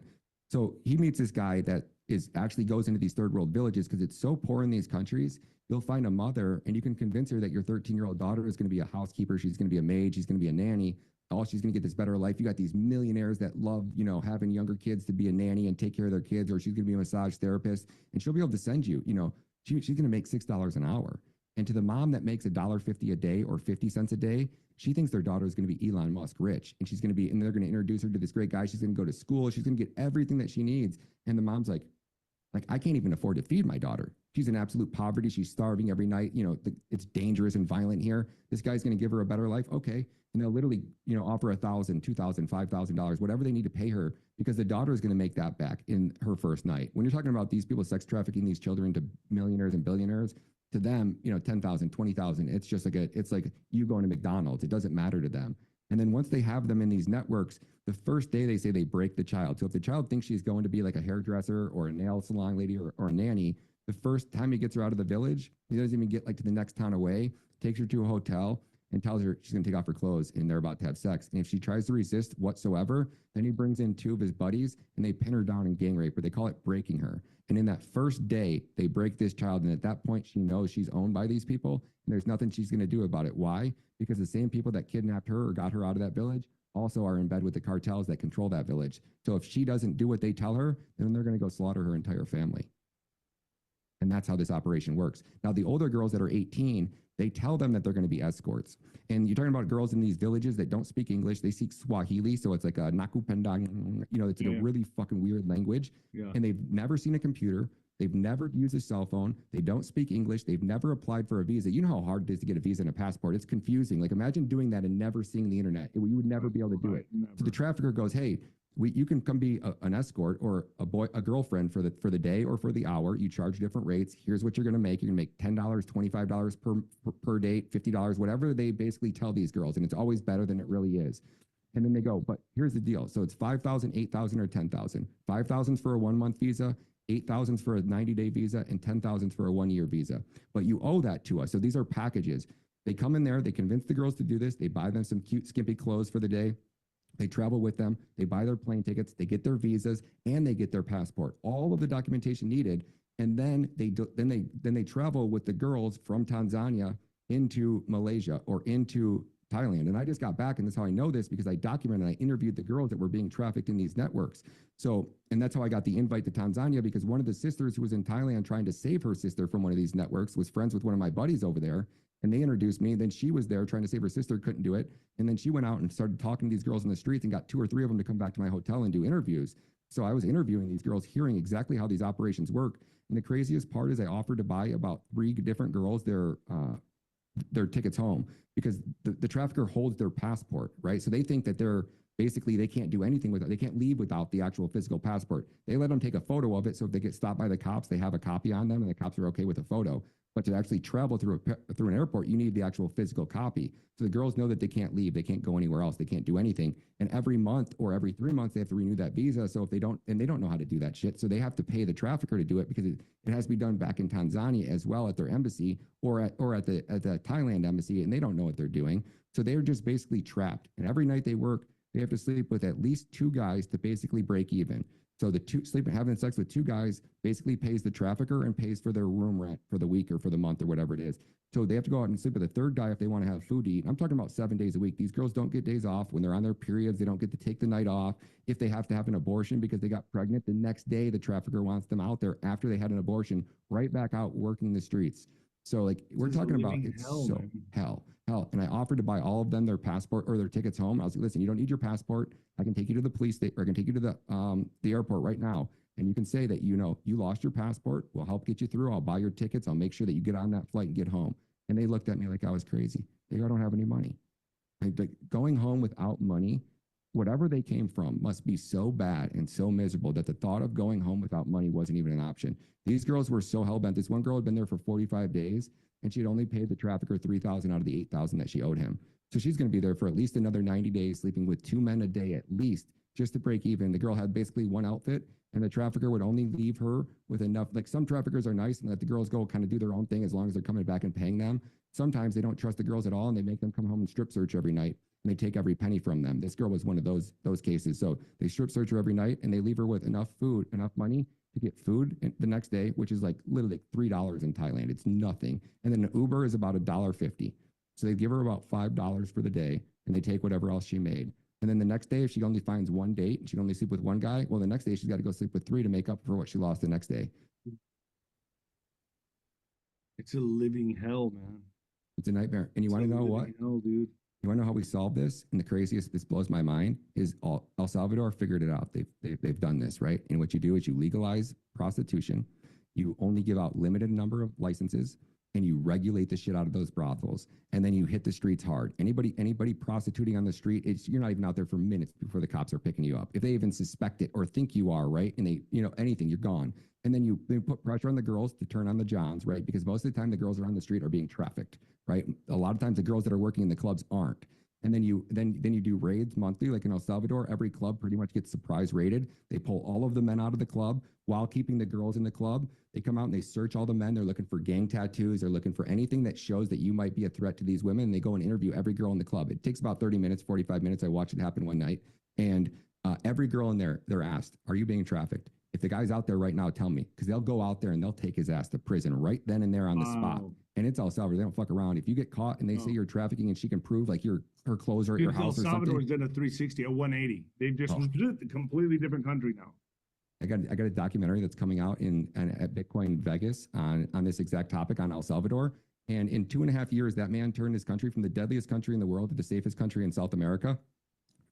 So he meets this guy that is actually goes into these third world villages because it's so poor in these countries. You'll find a mother and you can convince her that your 13-year-old daughter is going to be a housekeeper. She's going to be a maid. She's going to be a nanny. All she's going to get this better life. You got these millionaires that love, having younger kids to be a nanny and take care of their kids, or she's going to be a massage therapist, and she'll be able to send you, she's going to make $6 an hour. And to the mom that makes $1.50 a day or 50 cents a day, she thinks their daughter is going to be Elon Musk rich, and and they're going to introduce her to this great guy. She's going to go to school. She's going to get everything that she needs. And the mom's like, I can't even afford to feed my daughter. She's in absolute poverty. She's starving every night. It's dangerous and violent here. This guy's going to give her a better life. Okay. And they'll literally, offer $1,000, $2,000, $5,000, whatever they need to pay her, because the daughter is going to make that back in her first night. When you're talking about these people sex trafficking these children to millionaires and billionaires, to them, 10,000, 20,000, it's just it's like you going to McDonald's. It doesn't matter to them. And then once they have them in these networks, the first day they say they break the child. So if the child thinks she's going to be like a hairdresser or a nail salon lady or a nanny, the first time he gets her out of the village, he doesn't even get like to the next town away, takes her to a hotel and tells her she's going to take off her clothes and they're about to have sex. And if she tries to resist whatsoever, then he brings in 2 of his buddies and they pin her down and gang rape her. They call it breaking her. And in that first day, they break this child. And at that point, she knows she's owned by these people and there's nothing she's going to do about it. Why? Because the same people that kidnapped her or got her out of that village also are in bed with the cartels that control that village. So if she doesn't do what they tell her, then they're going to go slaughter her entire family. And that's how this operation works. Now, the older girls that are 18, they tell them that they're going to be escorts. And you're talking about girls in these villages that don't speak English. They speak Swahili. So it's like a nakupendang, it's like a really fucking weird language. Yeah. And they've never seen a computer. They've never used a cell phone. They don't speak English. They've never applied for a visa. You know how hard it is to get a visa and a passport. It's confusing. Like imagine doing that and never seeing the internet. You would never be able to do it. Never. So the trafficker goes, hey, you can come be an escort or a girlfriend for the day or for the hour. You charge different rates. Here's what you're going to make. You're going to make $10, $25 per date, $50, whatever they basically tell these girls. And it's always better than it really is. And then they go, but here's the deal. So it's 5,000, 8,000, or 10,000. 5,000 for a 1-month visa, 8,000 for a 90-day visa, and 10,000 for a 1-year visa. But you owe that to us. So these are packages. They come in there, they convince the girls to do this. They buy them some cute, skimpy clothes for the day. They travel with them, they buy their plane tickets, they get their visas, and they get their passport. All of the documentation needed. And then they travel with the girls from Tanzania into Malaysia or into Thailand. And I just got back, and that's how I know this, because I documented and I interviewed the girls that were being trafficked in these networks. So, and that's how I got the invite to Tanzania, because one of the sisters who was in Thailand trying to save her sister from one of these networks was friends with one of my buddies over there. And they introduced me. And then she was there trying to save her sister, couldn't do it. And then she went out and started talking to these girls in the streets and got 2 or 3 of them to come back to my hotel and do interviews. So I was interviewing these girls, hearing exactly how these operations work. And the craziest part is I offered to buy about 3 different girls their tickets home, because the trafficker holds their passport, right? So they think that they can't do anything with it. They can't leave without the actual physical passport. They let them take a photo of it. So if they get stopped by the cops, they have a copy on them and the cops are okay with the photo. But to actually travel through an airport, you need the actual physical copy. So the girls know that they can't leave. They can't go anywhere else. They can't do anything. And every month or every 3 months, they have to renew that visa. So if they don't, and they don't know how to do that shit. So they have to pay the trafficker to do it, because it has to be done back in Tanzania as well at their embassy or at the Thailand embassy. And they don't know what they're doing. So they're just basically trapped. And every night they work, they have to sleep with at least 2 guys to basically break even. So having sex with 2 guys basically pays the trafficker and pays for their room rent for the week or for the month or whatever it is. So they have to go out and sleep with a 3rd guy if they want to have food to eat. I'm talking about 7 days a week. These girls don't get days off. When they're on their periods, they don't get to take the night off. If they have to have an abortion because they got pregnant, the next day the trafficker wants them out there after they had an abortion, right back out working the streets. So like we're talking about, it's hell. And I offered to buy all of them their passport or their tickets home. I was like, listen, you don't need your passport. I can take you to the police station, or I can take you to the airport right now. And you can say that, you lost your passport. We'll help get you through. I'll buy your tickets. I'll make sure that you get on that flight and get home. And they looked at me like I was crazy. They go, I don't have any money. Like going home without money whatever they came from must be so bad and so miserable that the thought of going home without money wasn't even an option. These girls were so hell bent. This one girl had been there for 45 days and she had only paid the trafficker 3,000 out of the 8,000 that she owed him. So she's going to be there for at least another 90 days, sleeping with 2 men a day at least, just to break even. The girl had basically one outfit, and the trafficker would only leave her with enough. Like, some traffickers are nice and let the girls go kind of do their own thing as long as they're coming back and paying them. Sometimes they don't trust the girls at all, and they make them come home and strip search every night, and they take every penny from them. This girl was one of those cases. So they strip search her every night, and they leave her with enough food, enough money to get food the next day, which is like literally $3 in Thailand. It's nothing. And then an Uber is about $1.50. So they give her about $5 for the day, and they take whatever else she made. And then the next day, if she only finds one date and she can only sleep with one guy, well, the next day she's got to go sleep with 3 to make up for what she lost the next day. It's a living hell, man. It's a nightmare. And you want to know what? Hell, dude. You want to know how we solve this? And the craziest, this blows my mind, is El Salvador figured it out. They've done this, right? And what you do is you legalize prostitution. You only give out limited number of licenses, and you regulate the shit out of those brothels, and then you hit the streets hard. Anybody prostituting on the street, you're not even out there for minutes before the cops are picking you up. If they even suspect it or think you are, right, and they, anything, you're gone. And then you put pressure on the girls to turn on the Johns, right, because most of the time the girls around the street are being trafficked, right? A lot of times the girls that are working in the clubs aren't. And then you do raids monthly, like in El Salvador. Every club pretty much gets surprise raided. They pull all of the men out of the club while keeping the girls in the club. They come out and they search all the men. They're looking for gang tattoos. They're looking for anything that shows that you might be a threat to these women. And they go and interview every girl in the club. It takes about 30 minutes, 45 minutes. I watched it happen one night. And every girl in there, they're asked, are you being trafficked? If the guy's out there right now, tell me, because they'll go out there and they'll take his ass to prison right then and there on the spot. And it's El Salvador. They don't fuck around. If you get caught and they say you're trafficking and she can prove like her clothes are at your house or something. El Salvador's done a 360, a 180. They've just a completely different country now. I got a documentary that's coming out at Bitcoin Vegas on this exact topic on El Salvador. And in 2.5 years, that man turned his country from the deadliest country in the world to the safest country in South America.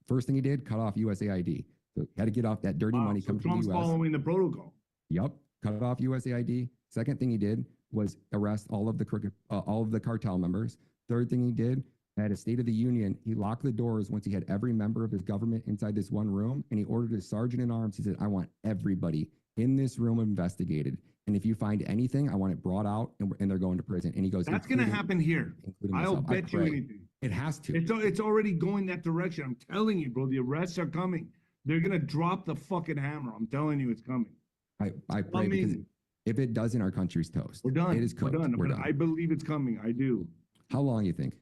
First thing he did, cut off USAID. So had to get off that dirty money coming from the US. Following the protocol. Yep, cut off USAID. Second thing he did was arrest all of the cartel members. Third thing he did, at a State of the Union, he locked the doors once he had every member of his government inside this one room, and he ordered his sergeant in arms. He said, I want everybody in this room investigated. And if you find anything, I want it brought out, and they're going to prison. And he goes, that's going to happen here. I'll bet you anything. It has to. It's already going that direction. I'm telling you, bro, the arrests are coming. They're going to drop the fucking hammer. I'm telling you, it's coming. I pray, because if it doesn't, our country's toast. We're done. It is cooked. We're done. I believe it's coming. I do. How long you think?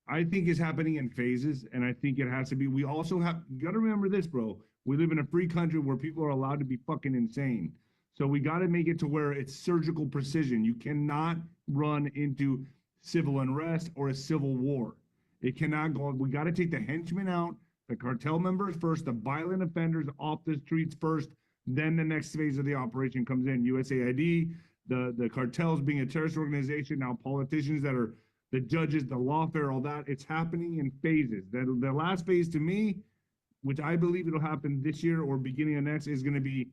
I think it's happening in phases, and I think it has to be. We also have, you got to remember this, bro. We live in a free country where people are allowed to be fucking insane. So we got to make it to where it's surgical precision. You cannot run into civil unrest or a civil war. It cannot go. We got to take the henchmen out, the cartel members first, the violent offenders off the streets first. Then the next phase of the operation comes in. USAID, the cartels being a terrorist organization, now politicians that are the judges, the lawfare, all that. It's happening in phases. The last phase to me, which I believe it'll happen this year or beginning of next, is going to be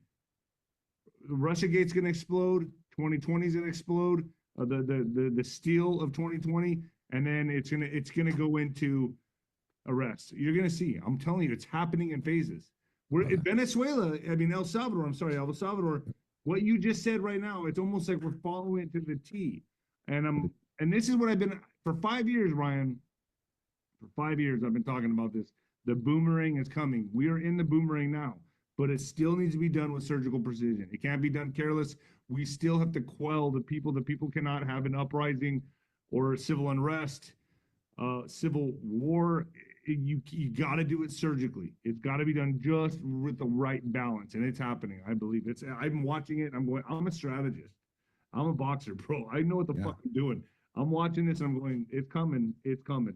Russiagate's going to explode. 2020 is going to explode. The steal of 2020, and then it's gonna go into arrest. You're going to see. I'm telling you, it's happening in phases. We're in Venezuela. I mean, El Salvador. I'm sorry, El Salvador. What you just said right now, it's almost like we're following it to the T. And this is what I've been for 5 years, Ryan. For 5 years, I've been talking about this. The boomerang is coming. We are in the boomerang now, but it still needs to be done with surgical precision. It can't be done careless. We still have to quell the people. The people cannot have an uprising or civil unrest, civil war. You got to do it surgically. It's got to be done just with the right balance, and it's happening. I believe it's. I'm watching it. I'm a strategist. I'm a boxer, bro. I know what the fuck I'm doing. I'm watching this and I'm going, it's coming. It's coming.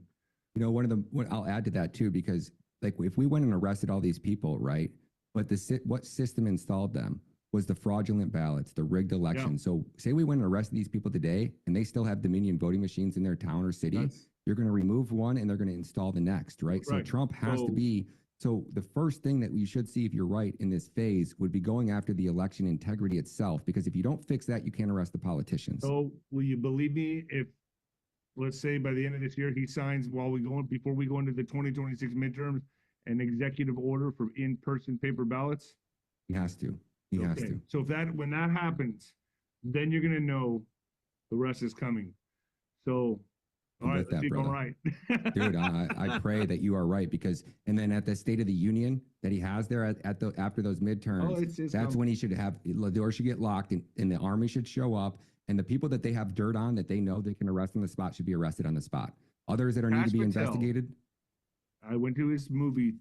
You know, what I'll add to that too, because like if we went and arrested all these people, right? But what system installed them was the fraudulent ballots, the rigged election. Yeah. So say we went and arrested these people today and they still have Dominion voting machines in their town or city. You're going to remove one and they're going to install the next, right? So Trump has to be. So the first thing that we should see, if you're right, in this phase would be going after the election integrity itself, because if you don't fix that, you can't arrest the politicians. So will you believe me if, let's say by the end of this year, he signs before we go into the 2026 midterms, an executive order for in-person paper ballots? He has to. He has Okay. to. So when that happens, then you're gonna know the rest is coming. So, all I'm right, with let's that, see if I'm brother. right. Dude, I pray that you are right, because and then at the State of the Union that he has there at the after those midterms, Oh, it's that's when he should have the door should get locked, and the army should show up, and the people that they have dirt on that they know they can arrest on the spot should be arrested on the spot. Others that are need to Kash be Patel. investigated. I went to his movie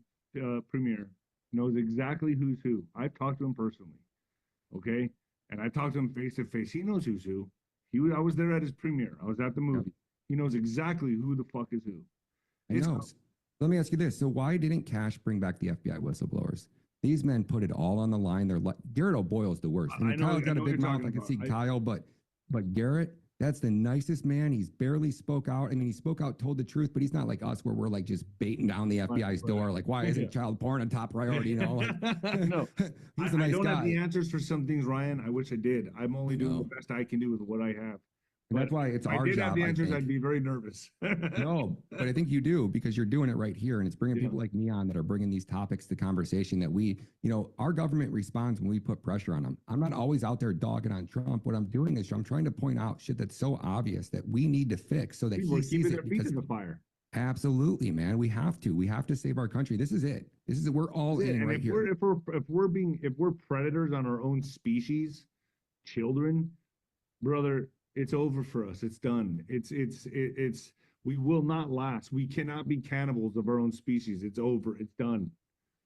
premiere. Knows exactly who's who. I've talked to him personally. Okay, and I talked to him face to face. He knows who's who. I was there at his premiere. I was at the movie. He knows exactly who the fuck is who. I know. Let me ask you this. So why didn't Kash bring back the FBI whistleblowers? These men put it all on the line. Garrett O'Boyle's the worst. I mean, Kyle's got a big mouth. I can see Kyle, but Garrett, that's the nicest man. He's barely spoke out. I mean, he spoke out, told the truth, but he's not like us where we're like just baiting down the FBI's door. Like, why isn't child porn a top priority? You know, like, no, he's a nice I don't guy. have the answers for some things, Ryan. I wish I did. I'm only doing the best I can do with what I have. And that's why it's our job. If I did have the answers, I'd be very nervous. No, but I think you do, because you're doing it right here, and it's bringing people like me on that are bringing these topics to conversation that we, you know, our government responds when we put pressure on them. I'm not always out there dogging on Trump. What I'm doing is I'm trying to point out shit that's so obvious that we need to fix so that he sees it. Because the fire. Absolutely, man. We have to save our country. This is it. We're all in right here. If we're predators on our own species, children, brother, it's over for us. It's done. We will not last. We cannot be cannibals of our own species. It's over. It's done.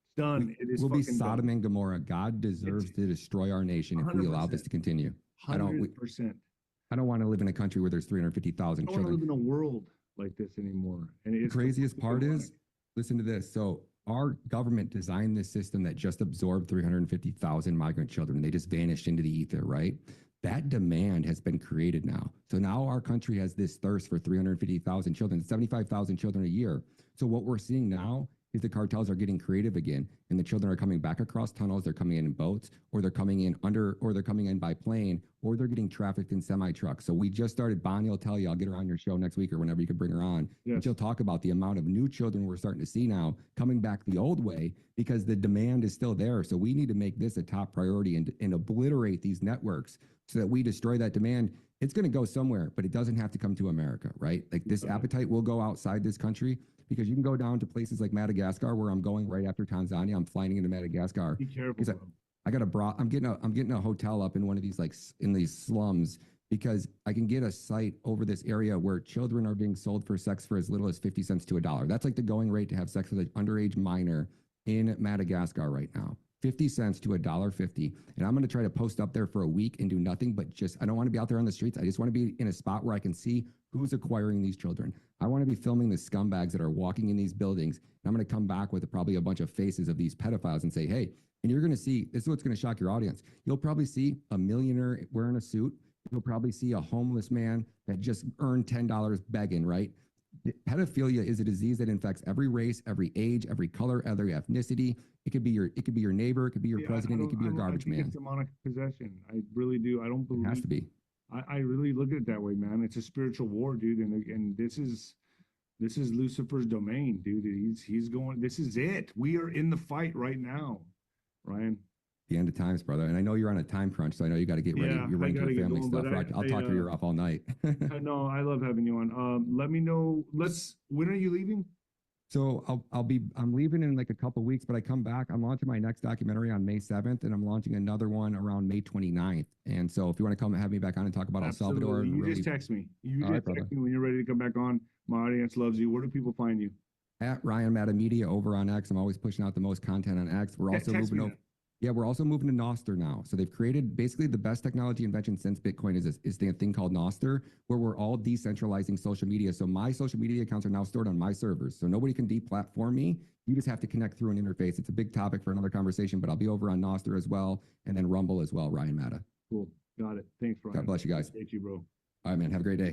It's done. We'll be Sodom and Gomorrah. God deserves to destroy our nation if we allow this to continue. 100%. I don't want to live in a country where there's 350,000 children. I don't want to live in a world like this anymore. And the craziest part is, listen to this. So our government designed this system that just absorbed 350,000 migrant children. They just vanished into the ether, right? That demand has been created now. So now our country has this thirst for 350,000 children, 75,000 children a year. So what we're seeing now is the cartels are getting creative again, and the children are coming back across tunnels. They're coming in boats, or they're coming in or they're coming in by plane, or they're getting trafficked in semi-trucks. So we just started, Bonnie will tell you, I'll get her on your show next week or whenever you can bring her on. Yes. And she'll talk about the amount of new children we're starting to see now coming back the old way because the demand is still there. So we need to make this a top priority and obliterate these networks so that we destroy that demand. It's going to go somewhere, but it doesn't have to come to America, right? Like this appetite will go outside this country, because you can go down to places like Madagascar, where I'm going right after Tanzania. I'm flying into Madagascar. Be careful. I'm getting a hotel up in one of these, like in these slums, because I can get a site over this area where children are being sold for sex for as little as 50 cents to $1. That's like the going rate to have sex with an underage minor in Madagascar right now. 50 cents to $1.50. And I'm going to try to post up there for a week and do nothing but I don't want to be out there on the streets. I just want to be in a spot where I can see who's acquiring these children. I want to be filming the scumbags that are walking in these buildings. And I'm going to come back with probably a bunch of faces of these pedophiles and say, hey, and you're going to see, this is what's going to shock your audience. You'll probably see a millionaire wearing a suit. You'll probably see a homeless man that just earned $10 begging, right? Pedophilia is a disease that infects every race, every age, every color, every ethnicity. It could be your neighbor, it could be your president, it could be your garbage man. It's demonic possession. I really do. I don't believe it has to be. I really look at it that way, man. It's a spiritual war, dude, and this is Lucifer's domain, dude. He's going. This is it. We are in the fight right now, Ryan. The end of times, brother. And I know you're on a time crunch, so I know you got to get ready. You're running to your family stuff. I'll talk your ear off all night. No, I love having you on. Let me know. When are you leaving? So I'm leaving in like a couple of weeks, but I come back. I'm launching my next documentary on May 7th, and I'm launching another one around May 29th. And so if you want to come and have me back on and talk about El Salvador. You just text me. Text me when you're ready to come back on. My audience loves you. Where do people find you? At Ryan Matta Media over on X. I'm always pushing out the most content on X. We're also moving over. Yeah, we're also moving to Nostr now. So they've created basically the best technology invention since Bitcoin is the thing called Nostr, where we're all decentralizing social media. So my social media accounts are now stored on my servers. So nobody can deplatform me. You just have to connect through an interface. It's a big topic for another conversation, but I'll be over on Nostr as well, and then Rumble as well, Ryan Matta. Cool. Got it. Thanks, Ryan. God bless you guys. Thank you, bro. All right, man. Have a great day.